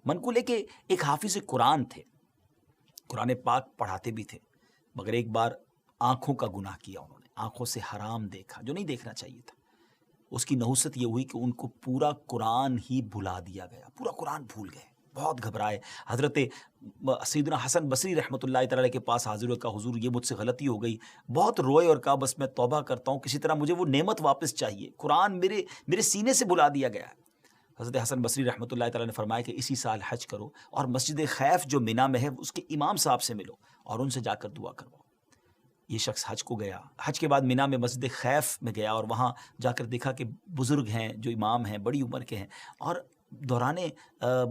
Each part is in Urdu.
منقول ہے کہ ایک حافظ قرآن تھے، قرآن پاک پڑھاتے بھی تھے، مگر ایک بار آنکھوں کا گناہ کیا انہوں نے، آنکھوں سے حرام دیکھا جو نہیں دیکھنا چاہیے تھا۔ اس کی نحوست یہ ہوئی کہ ان کو پورا قرآن ہی بھلا دیا گیا، پورا قرآن بھول گئے، بہت گھبرائے۔ حضرت سیدنا حسن بصری رحمۃ اللہ تعالی کے پاس حاضر ہوئے، کہا حضور یہ مجھ سے غلطی ہو گئی، بہت روئے اور کہا بس میں توبہ کرتا ہوں، کسی طرح مجھے وہ نعمت واپس چاہیے، قرآن میرے سینے سے بھلا دیا گیا ہے۔ حضرت حسن بصری رحمۃ اللہ تعالی نے فرمایا کہ اسی سال حج کرو اور مسجد خیف جو مینا میں ہے اس کے امام صاحب سے ملو اور ان سے جا کر دعا کرواؤ۔ یہ شخص حج کو گیا، حج کے بعد مینا میں مسجد خیف میں گیا اور وہاں جا کر دیکھا کہ بزرگ ہیں جو امام ہیں، بڑی عمر کے ہیں، اور دوران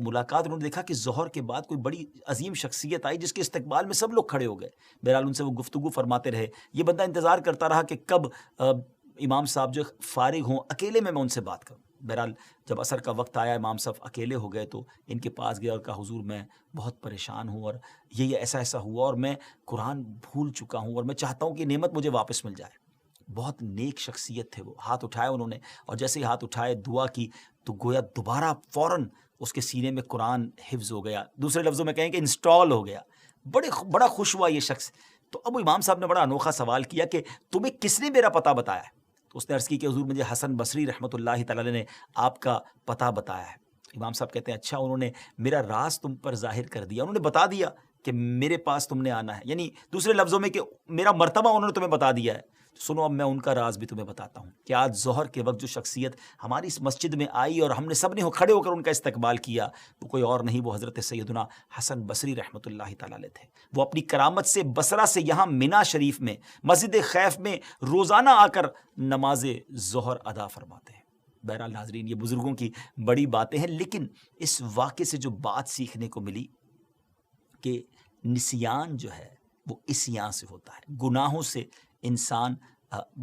ملاقات انہوں نے دیکھا کہ ظہر کے بعد کوئی بڑی عظیم شخصیت آئی جس کے استقبال میں سب لوگ کھڑے ہو گئے۔ بہرحال ان سے وہ گفتگو فرماتے رہے، یہ بندہ انتظار کرتا رہا کہ کب امام صاحب جو فارغ ہوں، اکیلے میں ان سے بات کروں۔ بہرحال جب عصر کا وقت آیا، امام صاحب اکیلے ہو گئے تو ان کے پاس گیا اور کہا حضور میں بہت پریشان ہوں اور یہ ایسا ہوا اور میں قرآن بھول چکا ہوں اور میں چاہتا ہوں کہ نعمت مجھے واپس مل جائے۔ بہت نیک شخصیت تھے وہ، ہاتھ اٹھایا انہوں نے اور جیسے ہی ہاتھ اٹھائے دعا کی تو گویا دوبارہ فوراً اس کے سینے میں قرآن حفظ ہو گیا، دوسرے لفظوں میں کہیں کہ انسٹال ہو گیا۔ بڑا خوش ہوا یہ شخص۔ تو اب امام صاحب نے بڑا انوکھا سوال کیا کہ تمہیں کس نے میرا پتہ بتایا ہے؟ تو اس نے عرض کی کہ حضور مجھے حسن بصری رحمۃ اللہ تعالی نے آپ کا پتہ بتایا ہے۔ امام صاحب کہتے ہیں اچھا، انہوں نے میرا راز تم پر ظاہر کر دیا، انہوں نے بتا دیا کہ میرے پاس تم نے آنا ہے، یعنی دوسرے لفظوں میں کہ میرا مرتبہ انہوں نے تمہیں بتا دیا ہے۔ سنو اب میں ان کا راز بھی تمہیں بتاتا ہوں کہ آج ظہر کے وقت جو شخصیت ہماری اس مسجد میں آئی اور ہم نے سب نے کھڑے ہو کر ان کا استقبال کیا، وہ کوئی اور نہیں، وہ حضرت سیدنا حسن بصری رحمۃ اللہ تعالی علیہ تھے۔ وہ اپنی کرامت سے بصرہ سے یہاں مینا شریف میں مسجد خیف میں روزانہ آ کر نماز ظہر ادا فرماتے ہیں۔ بہرحال ناظرین، یہ بزرگوں کی بڑی باتیں ہیں، لیکن اس واقعے سے جو بات سیکھنے کو ملی کہ نسیان جو ہے وہ عصیان سے ہوتا ہے، گناہوں سے انسان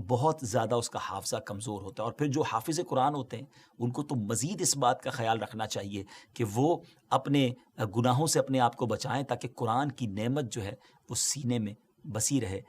بہت زیادہ اس کا حافظہ کمزور ہوتا ہے، اور پھر جو حافظ قرآن ہوتے ہیں ان کو تو مزید اس بات کا خیال رکھنا چاہیے کہ وہ اپنے گناہوں سے اپنے آپ کو بچائیں تاکہ قرآن کی نعمت جو ہے وہ سینے میں بسی رہے۔